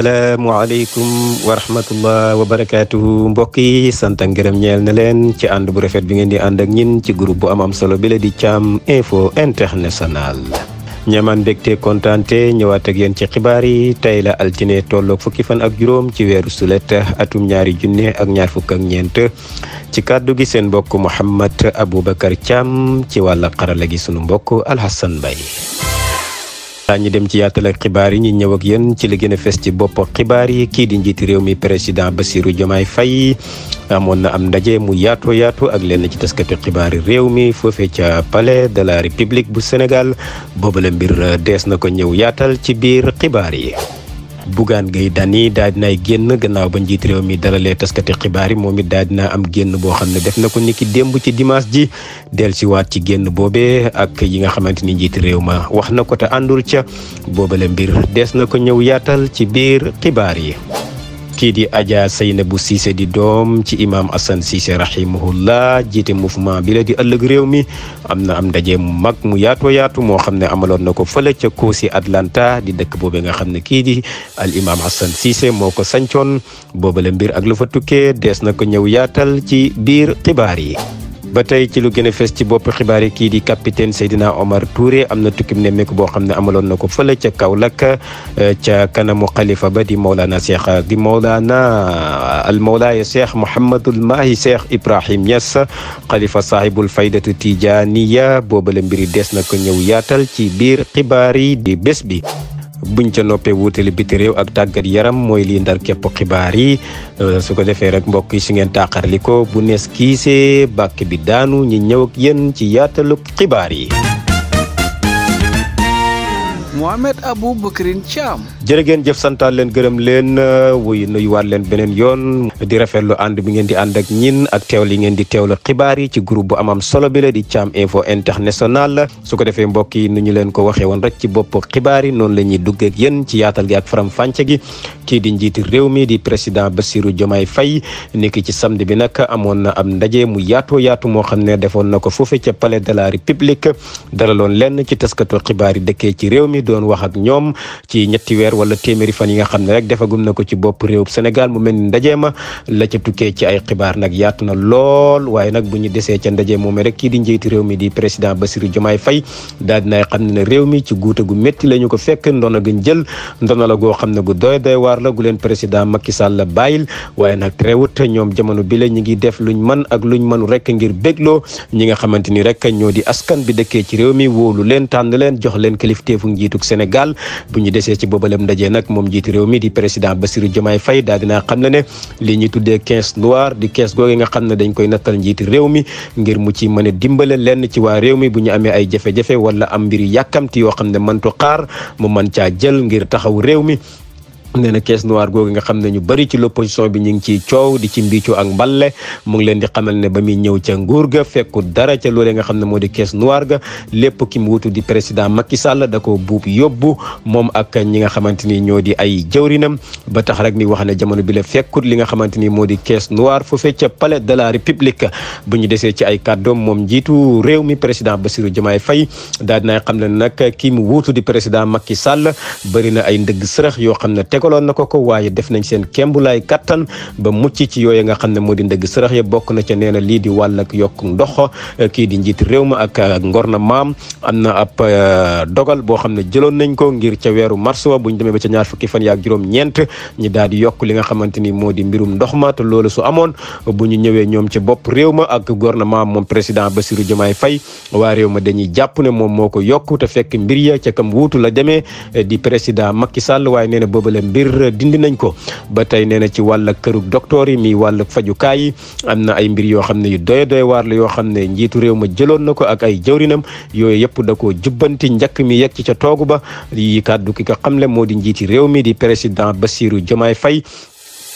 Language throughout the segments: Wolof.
asalaamaaleykum wa rahmatullah wa barakaatuhu mbokk yi sant ak ngërëm ñeel na leen ci ànd bu rafet bi ngeen di ànd ak ñin ci groupe bu am solo bi la di Thiam Info International. ñamaan mbégte kontaante ñëwaat ak yéen ci xibaar yi tey la altine tolloog fukki fan ak juróom ci weeru sulet atum 2024 ci kàddu gi seen mbokk Mouhamed Aboubacar Thiam ci wàlla xarala gi sunu mbokk Alhassan Mbaye. ñi dem ci yaatal ak xibaar yi ñi ñëw ak yéen ci li gën a fes ci bopp xibaar yi kii di njiiti réew mi président Bassirou Diomaye Faye amoon na am ndaje mu yaatu ak lenn ci taskatu xibaar yi réew mi foofee ca palais de la république bu Sénégal boobu la mbir dees na ko ñëw yaatal ci biir xibaar yi. Bougane Gueye Dany daal dinay génn gannaaw ba njiit réew mi dalalee taskati xibaar yi moom it daal dina am génn boo xam ne def na ko niki démb ci dimanche ji dellusiwaat ci génn boobee ak yi nga xamante ni njiit réew ma wax na ko te àndul ca boobale mbir dees na ko ñëw yaatal ci biir xibaar yi. kii di Adja Seynabou Cissé di doom ci imam Assane Cissé rahimahullah jiite mouvement bi la di ëllëg réew mi am na am ndaje mu mag mu yaatu moo xam ne amaloon na ko fële ca Kosi Atlanta di dëkk boobe nga xam ne kii di al imam Assane Cissé moo ko sancoon boobale mbir ak lu fa tukkee dees na ko ñëw yaatal ci biir xibaar yi. ba tey ci lu gën a fes ci bopp xibaar yi kii di capitaine Seydina Omar Touré am na tukkim nemmeeku boo xam ne amaloon na ko fële ca Kaolack ca kanamu xalifa ba di Mawlana Cheikh di Mawlana al Mawlaaya Cheikh Mouhamadul Mahi Cheikh Ibrahim Niass xalifa saahibul faydatu Tijaniya boobale mbiri des na ko ñëw yaatal ci biir xibaar yi di bés bi. buñ ca noppee wuutali biti réew ak tàggat yaram mooy lii ndar képp xibaar yi su ko defee rek mbokk yi su ngeen tàqarli ko bu nees kiisee bàkk bi daanu ñi ñëw ak yéen ci yaatalu xibaar yi. Mouhamed Aboubacar Thiam. jërë ngeen jëf santaal leen gërëm leen wuy nuyuwaat leen beneen yoon di rafetlu ànd bi ngeen di ànd ak ñin ak teewlu yi ngeen di teewlu xibaar yi ci groupe bu am solo bi la di Thiam Info International su ko defee mbokk yi nu ñu leen ko waxee woon rek ci bopp xibaar yi noonu la ñuy duggee ak yéen ci yaatal gi ak faram fànce gi kii di njiiti réew mi di président Bassirou Diomaye Faye niki ci samedi bi nag amoon na am ndaje mu yaatu moo xam ne defoon na ko foofu ca palais de la république dalaloon lenn ci taskatu xibaar yi dëkkee ci réew mi doon wax ak ñoom ci ñetti weer wala téeméeri fan yi nga xam ne rek defagum na ko ci bopp réewum Sénégal mu mel ni ndaje ma la ca tukkee ci ay xibaar nag yaatu na lool waaye nag bu ñu desee ca ndaje moom rek kii di njiiti réew mi di président Bassirou Diomaye Faye daal dinay xam ne réew mi ci guute gu métti la ñu ko fekk ndono guñ jël ndono la goo xam ne gu doy waar la gu leen président Macky Sall la bàyyil waaye nag teewut ñoom jamono bi la ñu ngi def luñ mën ak luñ mënu rek ngir bégloo ñi nga xamante ni rek ñoo di askan bi dëkkee ci réew mi wóolu leen tànn leen jox leen kilifteefu njiituk Sénégal bu ñu desee ci boobalem ndaje nag moom njiiti réew mi di président Bassirou Diomaye Faye daal dinaa xam ne li ñuy tuddee caisse noire di caisse googu nga xam ne dañ koy nattal njiiti réew mi ngir mu ci mën a dimbale lenn ci waa réew mi bu ñu amee ay jafe-jafe wala am mbir yàkkamti yoo xam ne mëntu xaar mu mën caa jël ngir taxaw réew mi. nee na caisse noire googu nga xam ne ñu bëri ci l'opposition bi ñu ngi ciy coow di ci mbiicoo ak mballe mu ngi leen di xamal ne ba muy ñëw ca nguur ga fekku dara ca loolee nga xam ne moo di caisse noire ga lépp ki mu wutu di président Macky Sall da ko buub yóbbu moom ak ñi nga xamante ni ñoo di ay jëwrinam ba tax rek mi wax ne jamono bi la fekkut li nga xamante ni moo di caisse noire foofee ca palais de la république bu ñu desee ci ay kàddoom moom njiitu réew mi président Bassirou Diomaye Faye daal dinay xam ne nag ki mu wutu di président Macky Sall bëri na ay ndëgg sërëx yoo xam ne tegaloon na ko waaye def nañ seen kembulaay kattan ba mucc ci yooyu nga xam ne moo di ndëgg sërëx ya bokk na ca nee na lii di wàll ak yokk ndox kii di njiit réew ma ak ngor na maam am na ab dogal boo xam ne jëloon nañ ko ngir ca weeru mars wa bu ñu demee ba ca ñaar fukki fan yaak juróom-ñeent ñi daal di yokk li nga xamante ni moo di mbirum ndox ma te loolu su amoon bu ñu ñëwee ñoom ci bopp réew ma ak gouvernement moom président Bassirou Diomaye Faye waa réew ma dañuy jàpp ne moom moo ko yokk te fekk mbir ya ca kam wuutu la demee di président Macky Sall waaye nee na boobu la mbir dindi nañ ko ba tey nee na ci wàll kërug docteur yi mi wàll fajukaay yi am na ay mbir yoo xam ne yu doy waar la yoo xam ne njiitu réew ma jëloon na ko ak ay jëwrinam yooyu yëpp da koo jubbanti njëkk mi yegg ci ca toogu ba yi kàddu ki ko xamle moo di njiiti réew mi di président Bassirou Diomaye Faye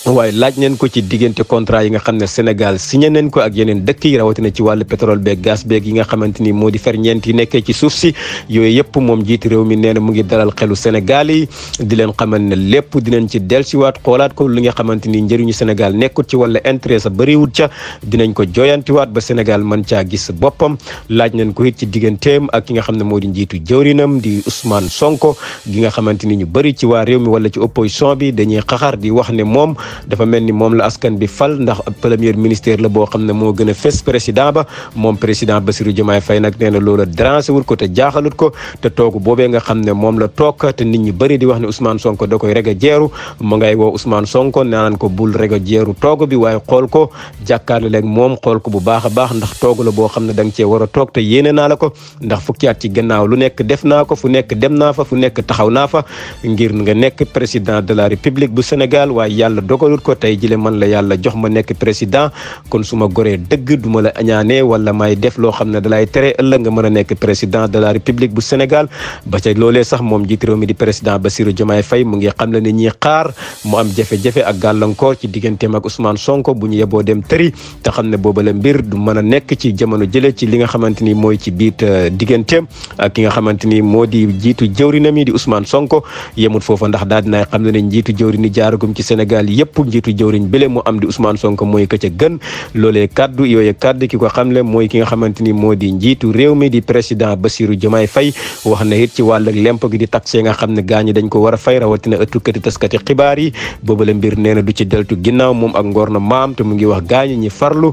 waaye laaj neen ko ci diggante contrat yi nga xam ne Sénégal signé neen ko ak yeneen dëkk yi rawatina ci wàllu pétrole beeg gaz beeg yi nga xamante ni moo di ferñeent yi nekkee ci suuf si yooyu yëpp moom jiitu réew mi nee na mu ngi dalal xelu Sénégal yi di leen xamal ne lépp dinañ ci dellusiwaat xoolaat ko li nga xamante ni njëriñu Sénégal nekkut ci wala intérêt sa bëriwut ca dinañ ko joyantiwaat ba Sénégal mën caa gis boppam laaj neen ko it ci digganteem ak ki nga xam ne moo di njiitu jëwrinam di Ousmane Sonko gi nga xamante ni ñu bëri ci waa réew mi wala ci opposition bi dañuy xaxar di wax ne moom dafa mel ni moom la askan bi fal ndax premier ministère la boo xam ne moo gën a fes président ba moom président Bassirou Diomaye Faye nag nee na loola dérangé wul ko te jaaxalut ko te toogu boobee nga xam ne moom la toog te nit ñi bëri di wax ne Ousmane Sonko da koy reg a jeeru mu ngay woo Ousmane Sonko naan ko bul reg a jeeru toogu bi waaye xool ko jàkkaarloo leeg moom xool ko bu baax a baax ndax toogu la boo xam ne da nga cee war a toog te yéene naa la ko ndax fukki at ci gannaaw lu nekk def naa ko fu nekk dem naa fa fu nekk taxaw naa fa ngir nga nekk président de la République bu Sénégal waaye yàlla dogalut ko tey jile man la yàlla jox ma nekk président kon su ma goree dëgg du ma la añaane wala may def loo xam ne dalay tere ëllëg nga mën a nekk président de la République bu Sénégal ba ca loolee sax moom jiitu réew mi di président Bassirou Diomaye Faye mu ngi xam le ne ñiy xaar mu am jafe-jafe ak gàllankoor ci digganteem ak Ousmane Sonko bu ñu yeboo dem tëri te xam ne booba la mbir du mën a nekk ci jamono jële ci li nga xamante ni mooy ci biit digganteem ak ki nga xamante ni moo di jiitu jëwrinam yi di Ousmane Sonko yemut foofa ndax daal dinaay xam ne ne njiitu jëwrini jaaragum ci Sénégal yépp njiitu jëwriñ bile mu am di Ousmane Sonko mooy ka ca gën loolee kaddu yooyu kaddu ki ko xamle mooy ki nga xamante ni moo di njiitu réew mi di président Bassirou Diomaye Faye wax na it ci wàllug lemp gi di taxe nga xam ne gaañi dañ ko war a fay rawatina ëttukati taskati xibaar yi booba la mbir nee na du ci deltu ginnaaw moom ak ngor na maam te mu ngi wax gaañi ñi farlu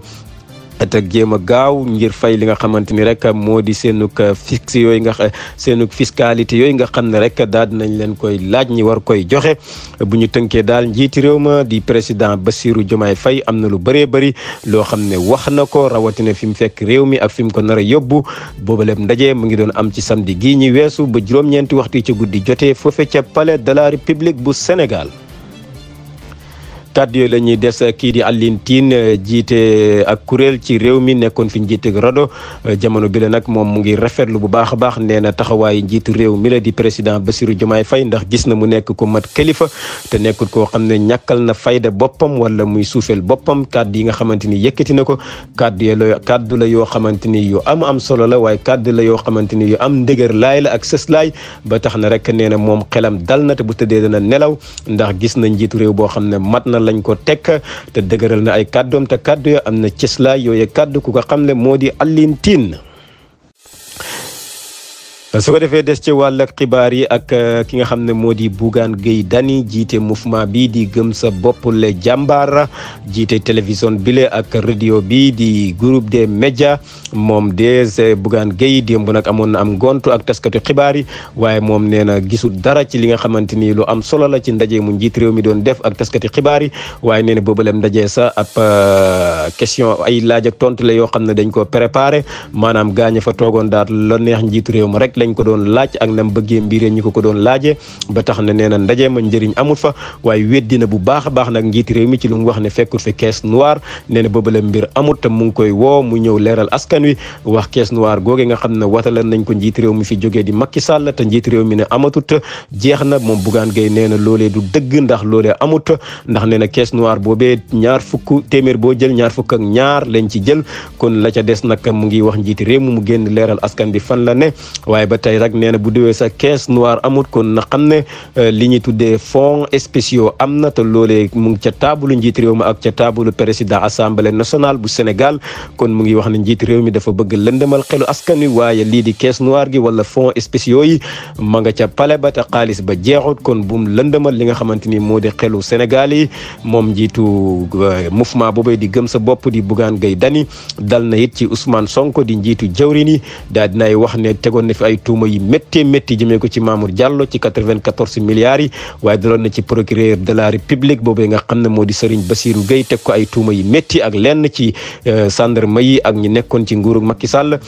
te jéem a gaaw ngir fay li nga xamante ni rek moo di seenug fixe yooyu nga seenug fiscalité yooyu nga xam ne rek daal dinañ leen koy laaj ñi war koy joxe bu ñu tënkee daal njiiti réew ma di président Bassirou Diomaye Faye am na lu bëree bëri loo xam ne wax na ko rawatina fi mu fekk réew mi ak fi mu ko nar a yóbbu boobaleb ndaje mu ngi doon am ci samedi gii ñi weesu ba juróom-ñeenti waxtu ci guddi jotee foofe ca palais de la République bu Sénégal. kàddu yooyu la ñuy des kii di Alioune Tine jiite ak kuréel ci réew mi nekkoon fi njiite RADDHO jamono bi la nag moom mu ngi rafetlu bu baax a baax nee na taxawaayu njiitu réew mi la di président Bassirou Diomaye Faye ndax gis na mu nekk ko mat kilifa te nekkul koo xam ne ñàkkal na fayda boppam wala muy suufeel boppam kàddu yi nga xamante ni yëkkati na ko kàddu la yoo xamante ni yu am solo la waaye kàddu la yoo xamante ni yu am ndëgër laay la ak sëslaay ba tax na rek nee na moom xelam dal na te bu tëddee dana nelaw ndax gis na njiitu réew boo xam ne mat na lañ ko tekk te dëgëral na ay kàddoom te kàddu yo am na cëslaay yooyu kàddu ku ko xam ne moo di Alioune Tine su ko defee des ci wàll xibaar yi ak ki nga xam ne moo di Bougane Gueye Dany jiite mouvement bi di gëm sa bopp le jàmbaar jiite télévision bile ak radio bi di groupe des médias moom de Bougane Gueye démb nag amoon na am ngontu ak taskatu xibaar yi waaye moom nee na gisul dara ci li nga xamante ni lu am solo la ci ndaje mu njiit réew mi doon def ak taskati xibaar yi waaye nee na boobalem ndaje sa ab question ay laaj ak tontu la yoo xam ne dañ ko préparé maanaam gaañ fa toogoon daal la neex njiitu réew ma rek lañ ko doon laaj ak nam bëggee mbiree ñi ko doon laajee ba tax na nee na ndaje ma njëriñ amul fa waaye weddina bu baax a baax nag njiiti réew mi ci lu mu wax ne fekkul fi caisse noire nee na boobu la mbir amut te mu ngi koy woo mu ñëw leeral askan wi wax caisse noire googe nga xam ne watalan nañ ko njiiti réew mi fi jógee di Macky Sall te njiiti réew mi ne amatut jeex na moom Bougane Gueye nee na loolee du dëgg ndax loolee amut ndax nee na caisse noire boobee téeméer boo jël ñaar fukk ak ñaar lañ ci jël kon la ca des nag mu ngi wax njiiti réew mi mu génn leeral askan bi fan la ne waaye ba tey rek nee na bu déwee sa caisse noire amut kon na xam ne li ñuy tuddee fonds spéciaux am na te loolee mu ngi ca taabalu njiiti réew mi ak ca taabalu président assemblée nationale bu Sénégal kon mu ngi wax ne njiiti réew mi dafa bëgg lëndëmal xelu askan wi waaye lii di caisse noire gi wala fonds spéciaux yi ma nga ca pale ba te xaalis ba jeexut kon bu mu lëndëmal li nga xamante ni moo di xelu Sénégal yi moom njiitu mouvement boobee di gëm sa bopp di Bougane Gueye Dany dal na it ci Ousmane Sonko di njiitu jawrin yi daal dinay wax ne tegoon na fi ay tuuma yi métti jëmee ko ci Mamour Diallo ci 94 milliards yi waaye daloon na ci procureur de la République boobee nga xam ne moo di Serigne Bassirou Gueye teg ko ay tuuma yi métti ak lenn ci gendarme yi ak ñi nekkoon ci nguuru Macky Sall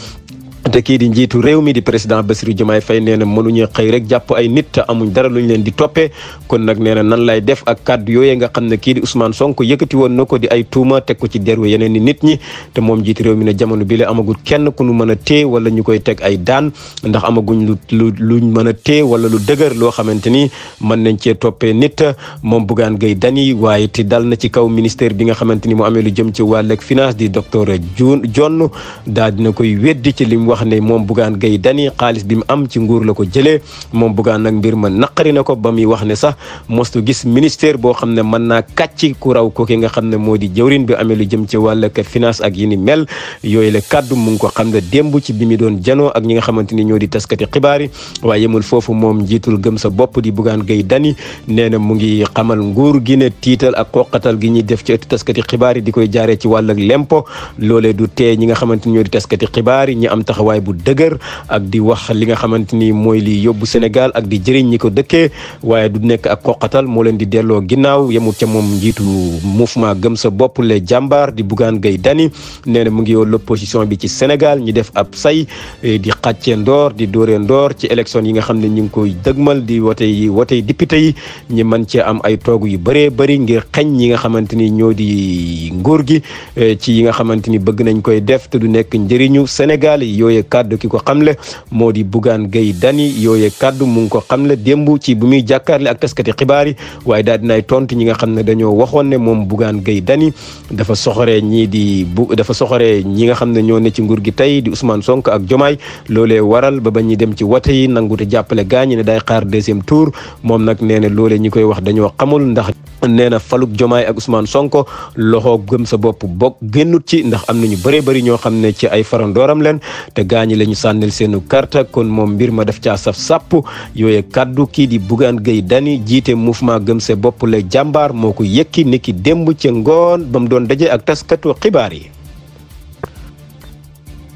te kii di njiitu réew mi di président Bassirou Diomaye Faye nee na mënuñu xëy rek jàpp ay nit te amuñ dara luñ leen di toppee kon nag nee na nan lay def ak kàddu yooyee nga xam ne kii di Ousmane Sonko yëkkati woon na ko di ay tuuma teg ko ci deru yeneen ni nit ñi te moom njiitu réew mi ne jamono bi la amagul kenn ku nu mën a téye wala ñu koy teg ay daan ndax amaguñ luñ mën a téye wala lu dëgër loo xamante ni mën nañ cee toppee nit moom Bougane Gueye Dany waaye te dal na ci kaw ministère bi nga xamante ni mu amee lu jëm ci wàllug finance di docteur Dione daal dina koy weddi ci lim wax ne moom Bougane Gueye Dany xaalis bi mu am ci nguur la ko jëlee moom Bougane nag mbir ma naqari na ko ba muy wax ne sax mostu gis ministère boo xam ne mën naa kàcc ku raw ko ki nga xam ne moo di jëwrin bi amee lu jëm ci wàllug finance ak yi ni mel yooyu la kàddu mu ngi ko xam ne démb ci bi mu doon janoo ak ñi nga xamante ni ñoo di taskati xibaar yi waaye yemul foofu moom njiitul gëm sa bopp di Bougane Gueye Dany nee na mu ngi xamal nguur gi ne tiital ak xoqatal gi ñuy def ci ëttu taskati xibaar yi di koy jaaree ci wàllug lempo loolee du tee ñi nga xamante ni ñoo di taskati xibaar yi ñi am taxawaay bu dëgër ak di wax li nga xamante ni mooy li yóbbu Sénégal ak di jëriñ ñi ko dëkkee waaye du nekk ak xoqatal moo leen di delloo ginnaaw yemul ca moom njiitu mouvement gëm sa bopp les jàmbaar di Bougane Gueye Dany nee na mu ngi yow l'opposition bi ci Sénégal ñi def ab say di xàccee ndoor di dóoree ndoor ci élection yi nga xam ne ñu ngi koy dëgmal di wotey député yi ñi mën cee am ay toogu yu bëree bëri ngir xañ ñi nga xamante ni ñoo di nguur gi ci yi nga xamante ni bëgg nañ koy def te du nekk njëriñu Sénégal yooye kàddu ki ko xamle moo di Bougane Gueye Dany yooye kàddu mu ngi ko xamle démb ci bu muy jàkkaarle ak taskati xibaar yi waaye daal dinaay tontu ñi nga xam ne dañoo waxoon ne moom Bougane Gueye Dany dafa soxoree ñi nga xam ne ñoo ne ci nguur gi tey di Ousmane Sonko ak Diomaye loolee waral ba ñuy dem ci wote yi nangu te jàppale gaañi ne day xaar deuxième tour moom nag nee na loolee ñi koy wax dañoo xamul ndax nee na faluk Diomaye ak Ousmane Sonko loxo gëm sa bopp bokk génnut ci ndax am nañu bëree bëri ñoo xam ne ci ay farandooram leen te gaañi la ñu sànnil seenu carte kon moom mbir ma def caa saf sàpp yooye kaddu kii di Bougane Gueye Dany jiite mouvement gëm sa bopp la jàmbaar moo ko yëkki niki démb ca ngoon ba mu doon daje ak taskatu xibaar yi.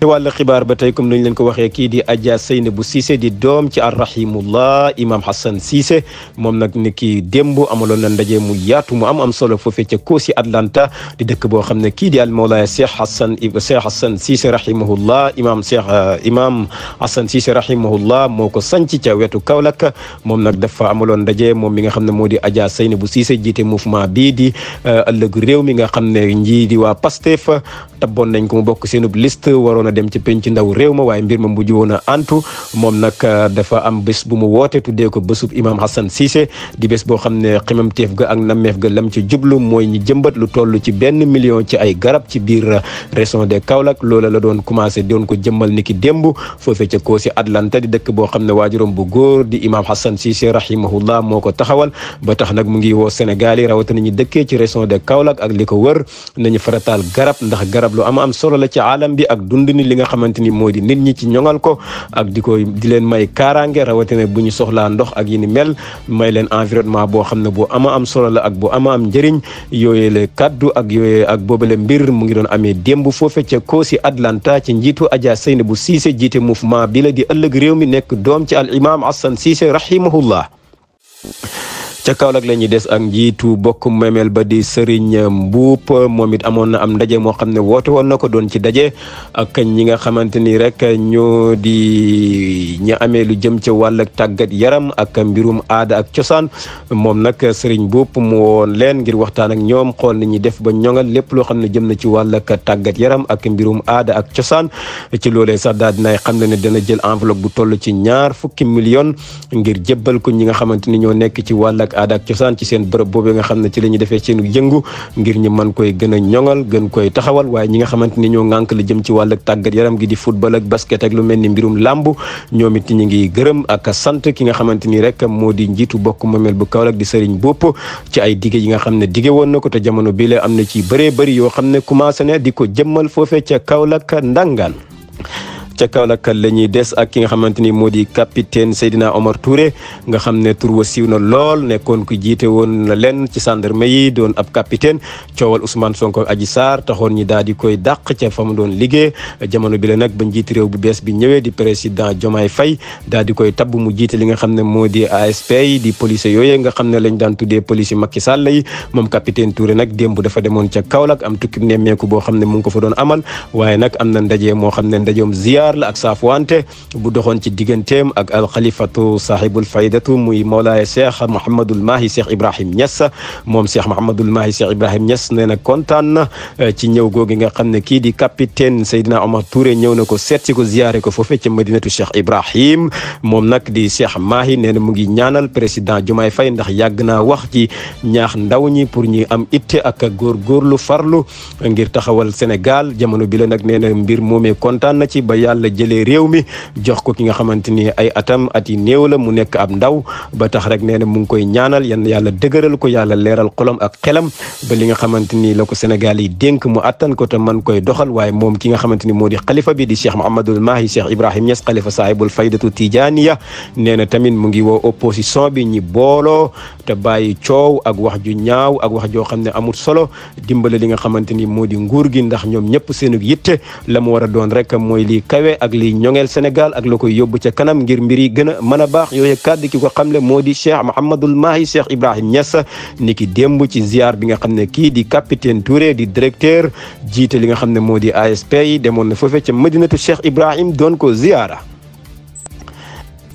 ci wàllu xibaar ba tey comme nañ leen ko waxee kii di Adja Seynabou Cissé di doom ci arrahimullah imam Hassan Cissé moom nag ni ki démb amaloon na ndaje mu yaatu mu am solo foofee ca Kosi Atlanta di dëkk boo xam ne kii di al Mawlaaya Cheikh Hassan Cissé rahimahullah imam Hassan Cissé rahimahullah moo ko sanc ca wetu Kaolack moom nag dafa amaloon ndaje moom mi nga xam ne moo di Adja Seynabou Cissé jiite mouvement bii di ëllëgu réew mi nga xam ne njii di waa Pastef tabboon nañ ko mu bokk seenub liste waroon a dem ci penc ndaw réew ma waaye mbir ma mujj woon a antu moom nag dafa am bés bu mu woote tuddee ko bésub imam Hassan Cissé di bés boo xam ne ximamteef ga ak nameef ga lam ci jublu mooy ñi jëmbat lu toll ci 1 million ci ay garab ci biir région de Kaolack loola la doon commencé doon ko jëmmal niki démb foofee ca Kosi Atlanta di dëkk boo xam ne waajuram bu góor di imam Hassan Cissé rahimahullah moo ko taxawal ba tax nag mu ngi woo Sénégal yi rawatina ñi dëkkee ci région de Kaolack ak li ko wër nañu farataal garab ndax garab lu am solo la ci alam bi ak dund ni li nga xamante ni moo di nit ñi ci ñoŋal ko ak di leen may kaaraange rawatina bu ñu soxlaa ndox ak yi ni mel may leen environnement boo xam ne bu am solo la ak bu am njëriñ yooyu la kaddu ak yooyu ak boobale mbir mu ngi doon amee démb foofe ca Kosi Atlanta ci njiitu Adja Seynabou Cissé jiite mouvement bi la di ëllëg réew mi nekk doom ci al imam Hassan Cissé rahimahullah ca Kaolack la ñuy des ak njiitu bokk memel ba di Serigne Mboup moom it amoon na am ndaje moo xam ne woote woon na ko doon ci daje ak ñi nga xamante ni rek ñoo di ñi amee lu jëm ca wàll tàggat yaram ak mbirum aada ak cosaan moom nag Serigne Mboup mu woon leen ngir waxtaan ak ñoom xool ni ñuy def ba ñoŋal lépp loo xam ne jëm na ci wàll tàggat yaram ak mbirum aada ak cosaan ci loolee sax daal dinaay xam ne dana jël enveloppe bu toll ci 20 millions ngir jébbal ko ñi nga xamante ni ñoo nekk ci wàll aada ak cosaan ci seen bërëb boobu nga xam ne ci la ñuy defee seen yëngu ngir ñu mën koy gën a ñoŋal gën koy taxawal waaye ñi nga xamante ni ñoo ŋànk la jëm ci wàllu tàggat yaram gi di football ak basket ak lu mel ni mbirum làmb ñoom it ñu ngi gërëm ak sant ki nga xamante ni rek moo di njiitu bokk moomeel bu Kaolack di Serigne Mboup ci ay dige yi nga xam ne dige woon na ko te jamono bii la am na ci bëree bëri yoo xam ne commencé na di ko jëmmal foofee ca Kaolack ndangaan ca Kaolack la ñuy des ak ki nga xamante ni moo di capitaine Seydina Omar Touré nga xam ne tur wa siiw na lool nekkoon ku jiite woon na leen ci gendarme yi doon ab capitaine coowal Ousmane Sonko ak Adji Sarr taxoon ñi daal di koy dàq ca fa mu doon liggéey jamono bi la nag ba njiiti réew bu bees bi ñëwee di président Diomaye Faye daal di koy tabb mu jiite li nga xam ne moo di ASP yi di police yooyu nga xam ne lañ daan tuddee police Macky Sall yi moom capitaine Touré nag démb dafa demoon ca Kaolack am tukki nemmeeku boo xam ne mu ngi ko fa doon amal waaye nag am na ndaje moo xam ne ndajeom ziar ziar la ak saafuwante bu doxoon ci digganteem ak al xalifatu sahibul faydatu muy Mawlaaya Cheikh Mouhamadul Mahi Cheikh Ibrahim Niass moom Cheikh Mouhamadul Mahi Cheikh Ibrahim Niass nee na kontaan na ci ñëw googi nga xam ne kii di capitaine Seydina Omar Touré ñëw na ko seet si ko ziare ko foofee ca Madinatu Cheikh Ibrahim moom nag di Cheikh Mahi nee na mu ngi ñaanal président Diomaye Faye ndax yàgg naa wax ci ñaax ndaw ñi pour ñu am itte ak góorgóorlu farlu ngir taxawal Sénégal jamono bi la nag nee na mbir moomee kontaan na ci ba yàlla jëlee réew mi jox ko ki nga xamante ni ay atam at yi néew la mu nekk ab ndaw ba tax rek nee na mu ngi koy ñaanal yan yàlla dëgëral ko yàlla leeral xolam ak xelam ba li nga xamante ni la ko Sénégal yi dénk mu attan ko te man koy doxal waaye moom ki nga xamante ni moo di xalifa bi di Cheikh Mouhamadul Mahi Cheikh Ibrahim Niass xalifa saahibul faydatu Tijaaniya nee na tamit mu ngi woo opposition bi ñi booloo te bàyyi coow ak wax ju ñaaw ak wax joo xam ne amul solo dimbale li nga xamante ni moo di nguur gi ndax ñoom ñëpp seenu yitte la mu war a doon rek mooy liy kawe ak liy ñoŋeel Sénégal ak la koy yóbbu ca kanam ngir mbir yi gën a mën a baax yooyu kàddu ki ko xamle moo di Cheikh Mouhamadul Mahi Cheikh Ibrahim Niass ni ki démb ci ziar bi nga xam ne kii di capitaine Touré di directeur jiite li nga xam ne moo di ASP yi demoon na foofee ca Madinatu Cheikh Ibrahim doon ko ziara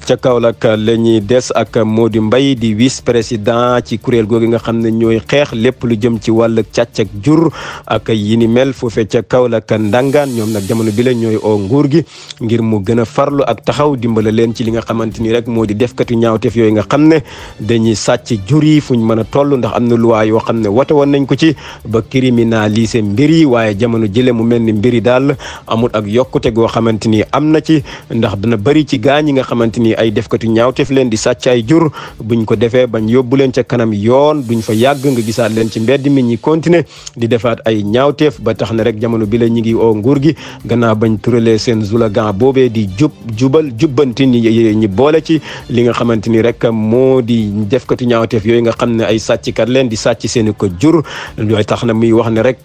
ca Kaolack la ñuy des ak Mody Mbaye di vice président ci kuréel googu nga xam ne ñooy xeex lépp lu jëm ci wàllu càcc ak jur ak yi ni mel foofee ca Kaolack ndangaan ñoom nag jamono bi la ñooy oo nguur gi ngir mu gën a farlu ak taxaw dimbale leen ci li nga xamante ni rek moo di defkatu ñaawteef yooyu nga xam ne dañuy sàcc jur yi fuñ mën a toll ndax am na loi yoo xam ne wote woon nañ ko ci ba criminaliser mbir yi waaye jamono jële mu mel ni mbir yi daal amul ak yokkute goo xamante ni am na ci ndax dana bëri ci gaañ yi nga xamante ni ay defkatu ñaawteef leen di sàcc ay jur buñ ko defee bañ yóbbu leen ca kanam yoon duñ fa yàgg nga gisaat leen ci mbedd mi ñi continuer di defaat ay ñaawteef ba tax na rek jamono bi la ñi ngi oo nguur gi gannaaw bañ turalee seen slogan boobee di jubbanti ñi boole ci li nga xamante ni rek moo di defkatu ñaawteef yooyu nga xam ne ay sàcckat leen di sàcc seeni ko jur yooyu tax na muy wax ne rek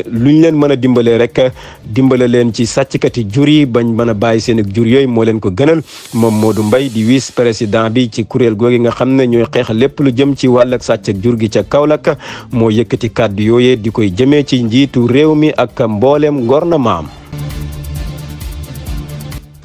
luñ leen mën a dimbalee rek dimbale leen ci sàcckati jur yi bañ mën a bàyyi seeni jur yooyu moo leen ko gënal moom Mody Mbaye di vice président bi ci kuréel googi nga xam ne ñooy xeex lépp lu jëm ci wàll ak sàcc ak jur gi ca Kaolack moo yëkkati kàddu yooyee di koy jëmee ci njiitu réew mi ak mbooleem gouvernement am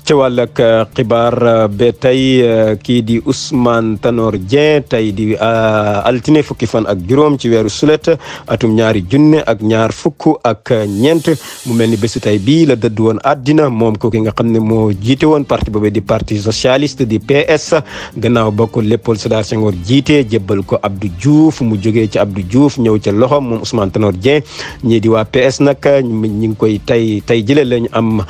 ci wàll ak xibaar ba tey kii di Ousmane Tanor Dieng tey di altine fukki fan ak juróom ci weeru sulet atum 2024 mu mel ni bésu tey bii la dëdd woon àddina moom kooku nga xam ne moo jiite woon parti boobu di parti socialiste di PS gannaaw ba ko Léopold Sédar Senghor jiite jébbal ko Abdou Diouf mu jógee ci Abdou Diouf ñëw ca loxo moom Ousmane Tanor Dieng ñii di waa PS nag ñi ngi koy tey jële lañ am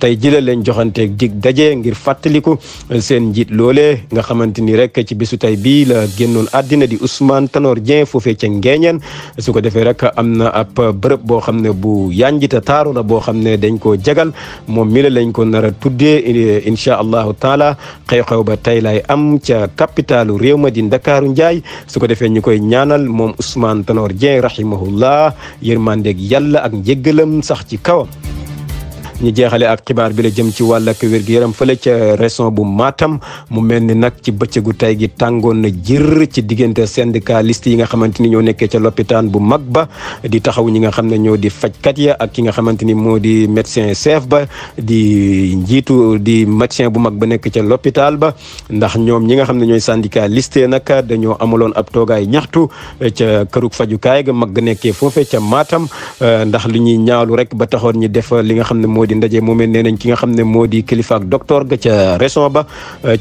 tey jële leen joxanteeg dig daje ngir fàttaliku seen njiit loole nga xamante ni rek ci bésu tey bii la génnoon àddina di Ousmane Tanor Dieng foofee ca Ngéñeen su ko defee rek am na ab bërëb boo xam ne bu yanjita taaru la boo xam ne dañ koo jagal moom mi la lañ ko nar a tuddee incha allahu taala xew-xew ba tey lay am ca capitalu réew ma di Ndakaaru Njaay su ko defee ñu koy ñaanal moom Ousmane Tanor Dieng rahimahullah yërmandeeg yàlla ak njéggalam sax ci kawam. ñu jeexale ak xibaar bi la jëm ci wàll ak wér-gu-yaram fële ca région bu Matam mu mel ni nag ci bëccëgu tey gi tàngoon na jër ci diggante syndicaliste yi nga xamante ni ñoo nekkee ca lopitaan bu mag ba di taxaw ñi nga xam ne ñoo di fajkat ya ak ki nga xamante ni moo di médecin chef ba di njiitu di médecin bu mag ba nekk ca l'hôpital ba ndax ñoom ñi nga xam ne ñooy syndicaliste nag dañoo amaloon ab toogaay ñaxtu ca kërug fajukaay ga mag ga nekkee foofe ca Matam ndax li ñuy ñaawlu rek ba taxoon ñi def li nga xam ne moo di ndaje moomee nee nañ ki nga xam ne moo di kilifa ak docteur ga ca région ba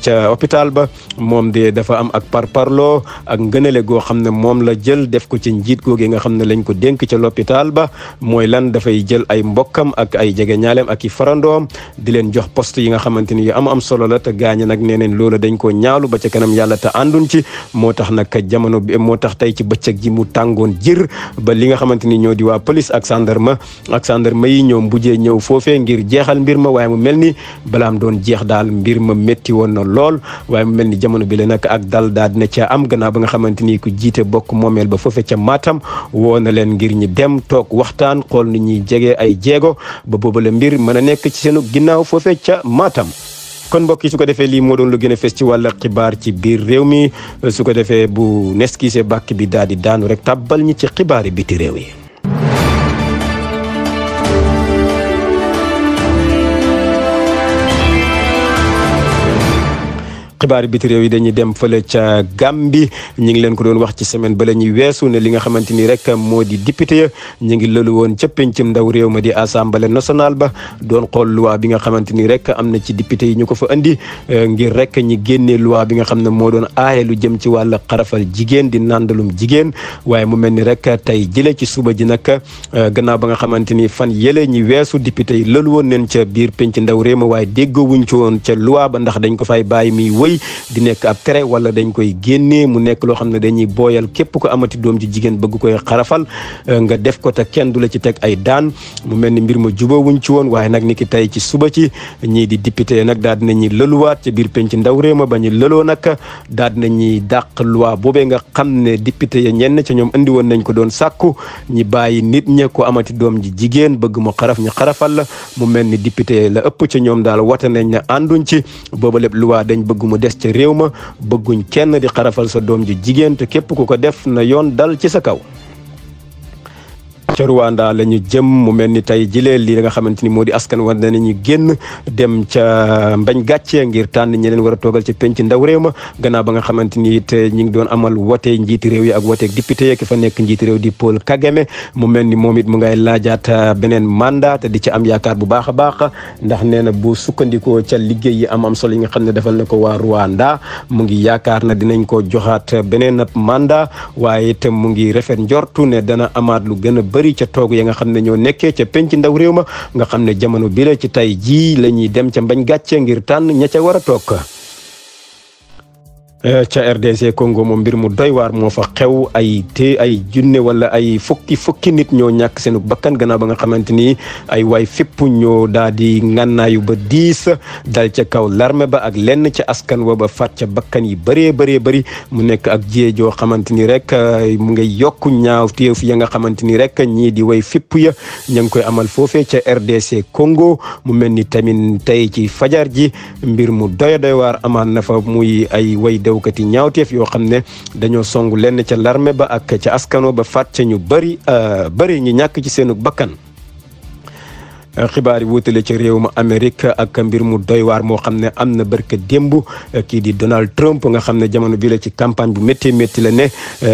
ca hôpital ba moom de dafa am ak parparloo ak ngënale goo xam ne moom la jël def ko ci njiit googee nga xam ne lañ ko dénk ca l'hôpital ba mooy lan dafay jël ay mbokkam ak ay jegeñaaleem ak i farandoom di leen jox poste yi nga xamante ni yu am solo la te gaañ nag nee nañ loola dañ koo ñaalu ba ca kanam yàlla te àndun ci moo tax nag jamono bi moo tax tey ci bëccëg ji mu tàngoon jir ba li nga xamante ni ñoo di waa police ak gendarme yi ñoom bujee ñëw foofee ngir jeexal mbir ma waaye mu mel ni balaam doon jeex daal mbir ma métti woon na lool waaye mu mel ni jamono bi la nag ak dal daal dina ca am gannaaw ba nga xamante ni ku jiite bokk moomeel ba foofe ca Matam woo na leen ngir ñi dem toog waxtaan xool ni ñuy jege ay jéego ba booba la mbir mën a nekk ci seenu ginnaaw foofe ca Matam. kon mbokk yi su ko defee lii moo doon lu gën a fes ci wàllu xibaar ci biir réew mi su ko defee bu neskise bàkk bi daal di daanu rek tàbbal ñi ci xibaari biti réew yi. xibaari biti réew yi dañuy dem fële ca Gambie ñi ngi leen ko doon wax ci semaine ba la ñuy weesu ne li nga xamante ni rek moo di député ya ñi ngi lëlu woon ca pencum ndaw réew ma di assemblée nationale ba doon xool loi bi nga xamante ni rek am na ci député yi ñu ko fa andi ngir rek ñi génnee loi bi nga xam ne moo doon aaye lu jëm ci wàllu xarafal jigéen di nandalum jigéen waaye mu mel ni rek tey jële ci suba ji nag gannaaw ba nga xamante ni fan yële ñi weesu député yi lëlu woon neen ca biir penc ndaw réew ma waaye déggoowuñ ci woon ca loi ba ndax dañ ko fay bàyyi mi wëy di nekk ab tere wala dañ koy génnee mu nekk loo xam ne dañuy booyal képp ko amati doom ji jigéen bëgg koy xarafal nga def ko te kenn du la ci teg ay daan mu mel ni mbir ma jubóowuñ ci woon waaye nag ni ki tey ci suba ci ñii di député nag daal dinañuy lëluwaat ca biir penc ndaw réew ma ba ñu lëloo nag daal dinañuy dàq loi boobee nga xam ne député ya ñenn ca ñoom andi woon nañ ko doon sàkku ñi bàyyi nit ña ko amati doom ji jigéen bëgg mu xaraf ñu xarafal la mu mel ni député la ëpp ca ñoom daal wate nañ ne ànduñ ci booba lépp loi dañ bëgg mu des ca réew ma bëgguñ kenn di xarafal sa doom ji jigéen te képp ku ko def na yoon dal ci sa kaw. ca Rwanda la ñu jëm mu mel ni tey jilee li nga xamante ni moo di askan war nañu génn dem ca mbañ gàcce ngir tànn ñeneen war a toogal ci penc ndaw réew ma gannaaw ba nga xamante ni it ñi ngi doon amal wote njiiti réew yi ak woteeg député yi ki fa nekk njiiti réew di Paul Kagame mu mel ni moom it mu ngay laajaat beneen mandat te di ci am yaakaar bu baax a baax ndax nee na bu sukkandikoo ca liggéey yi am solo yi nga xam ne defal na ko waa Rwanda mu ngi yaakaar na dinañ ko joxaat beneen mandat waaye it mu ngi rafet njortu ne dana amaat lu gën a bëri ca toog ya nga xam ne ñoo nekkee ca penc ndaw réew ma nga xam ne jamono bi la ci tey jii la ñuy dem ca mbañ gàcce ngir tànn ña ca war a toog. ca RDC Congo moom mbir mu doy waar moo fa xew ay junne wala ay fukki nit ñoo ñàkk seenu bakkan gannaaw ba nga xamante ni ay waay fépp ñoo daal di ngànnaayu ba diis dal ca kaw l'armée ba ak lenn ca askan wa ba faat ca bakkan yi bëree bëri mu nekk ak jiyee joo xamante ni rek mu ngay yokk ñaaw téef ya nga xamante ni rek ñii di way fépp ya ña ngi koy amal foofee ca RDC Congo mu mel ni tamit tey ci fajar ji mbir mu doy waar amaan na fa muy ay way dawkati ñaawteef yoo xam ne dañoo songu lenn ca l'armée ba ak ca askano ba faat ca ñu bëri ñu ñàkk ci seenu bakkan. xibaar yi wutale ca réew ma Amérique ak mbir mu doy waar moo xam ne am na barka démb kii di Donald Trump nga xam ne jamono bi la ci campagne bu métti la ne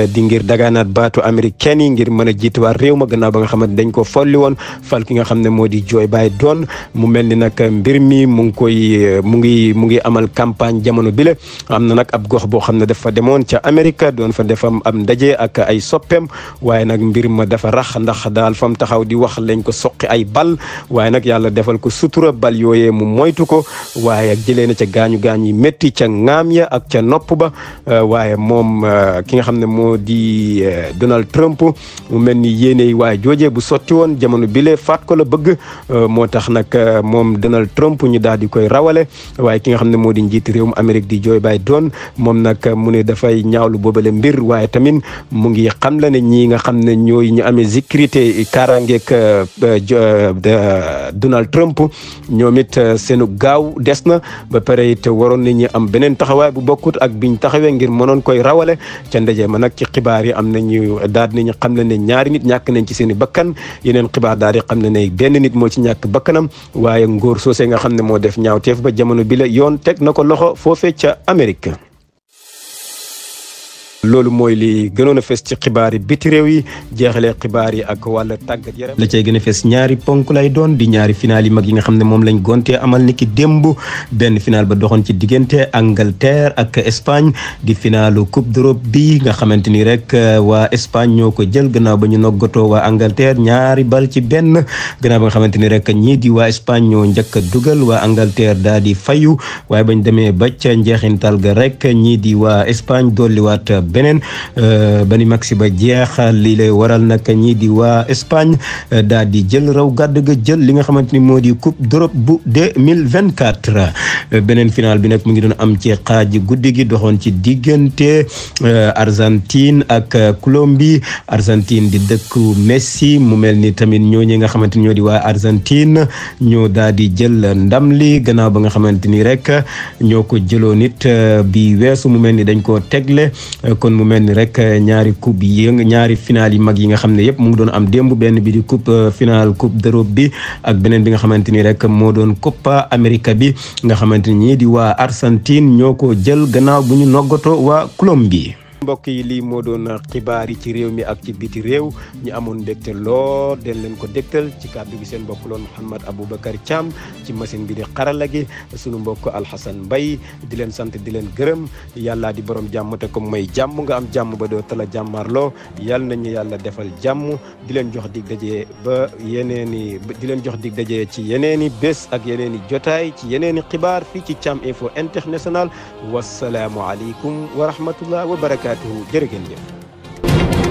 di ngir dagaanaat baatu américain yi ngir mën a jiituwaat réew ma gannaaw ba nga xamante dañ ko folli woon fal ki nga xam ne moo di Joe Biden mu mel ni nag mbir mi mu ngi amal campagne jamono bi la am na nag ab gox boo xam ne dafa demoon ca Amérique doon fa defam am ndaje ak ay soppeem waaye nag mbir ma dafa rax ndax daal fam taxaw di wax lañ ko soqi ay bal waaye nag yàlla defal ko sutura bal yooyee mu moytu ko waaye jëlee na ca gaañu yi métti ca ŋaam ya ak ca nopp ba waaye moom ki nga xam ne moo di Donald Trump mu mel ni yéene waaye joojee bu sotti woon jamono bile faat ko la bëgg moo tax nag moom Donald Trump ñu daal di koy rawale waaye ki nga xam ne moo di njiiti réewum Amérique di Joe Biden moom nag mu ne dafay ñaawlu boobale mbir waaye tamit mu ngi xam la ne ñii nga xam ne ñooy ñu amee sécurité kaaraangeeg Donald Trump ñoom it seenu gaaw des na ba pare it waroon nañu am beneen taxawaay bu bokkut ak biñ taxawee ngir mënoon koy rawale ca ndaje ma nag ci xibaar yi am nañu daal nañu xam ne ñaari nit ñàkk nañ ci seeni bakkan yeneen xibaar daal di xam ne benn nit moo ci ñàkk bakkanam waaye ngóor soosé nga xam ne moo def ñaawteef ba jamono bi la yoon teg na ko loxo foofee ca Amérique. loolu mooy li gënoon a fes ci xibaar yi biti réew yi jeexalee xibaar yi ak wàlla tàggat yaram la cay gën a fes ñaari ponk lay doon di ñaari final yi mag yi nga xam ne moom lañ gontee amal ni ki démb benn final ba doxoon ci diggante Angleterre ak Espagne di finalu Coupe d'Europe bi nga xamante ni rek waa Espagne ñoo ko jël gannaaw ba ñu noggatoo waa Angleterre ñaari bal ci benn gannaaw ba nga xamante ni rek ñii di waa Espagne ñoo njëkk a dugal waa Angleterre daal di fayu waaye bañ demee ba ca njeexintal ga rek ñii di waa Espagne dolliwaat beneen ba ni maxi ba jeex lii lay waral nag ñii di waa Espagne daal di jël raw gàdd ga jël li nga xamante ni moo di Coupe d'Europe bu 2024 beneen final bi nag mu ngi doon am ci xaaji guddi gi doxoon ci diggante Argentine ak Colombie Argentine di dëkku Messi mu mel ni tamit ñooñu nga xamante ni ñoo di waa Argentine ñoo daal di jël ndam li gannaaw ba nga xamante ni rek ñoo ko jëloo nit bi weesu mu mel ni dañ koo tegle kon mu mel ni rek ñaari coupe yi ñaari final yi mag yi nga xam ne yëpp mu ngi doon am démb benn bi di final coupe d'Europe bi ak beneen bi nga xamante ni rek moo doon Copa America bi nga xamante ni ñii di waa Argentine ñoo ko jël gannaaw bu ñu noggatoo waa Colombie. mbokk yi lii moo doon xibaar yi ci réew mi ak ci biti réew ñu amoon mbégte lool den leen ko dégtal ci kàddu gi seen mbokk loon Mouhamed Aboubacar Thiam ci machine bi di xarala gi sunu mbokk Alhassane Mbaye di leen sant di leen gërëm yàlla di borom jàmm te ko may jàmm nga am jàmm ba doo tala jàmmarloo yàlla nañu yàlla defal jàmm di leen jox dig daje ba di leen jox dig daje ci yeneeni bés ak yeneeni jotaay ci yeneeni xibaar fii ci Thiam Info International wasalaamu aleykum wa rahmatullah wa barakatuh jërë ngeen jëf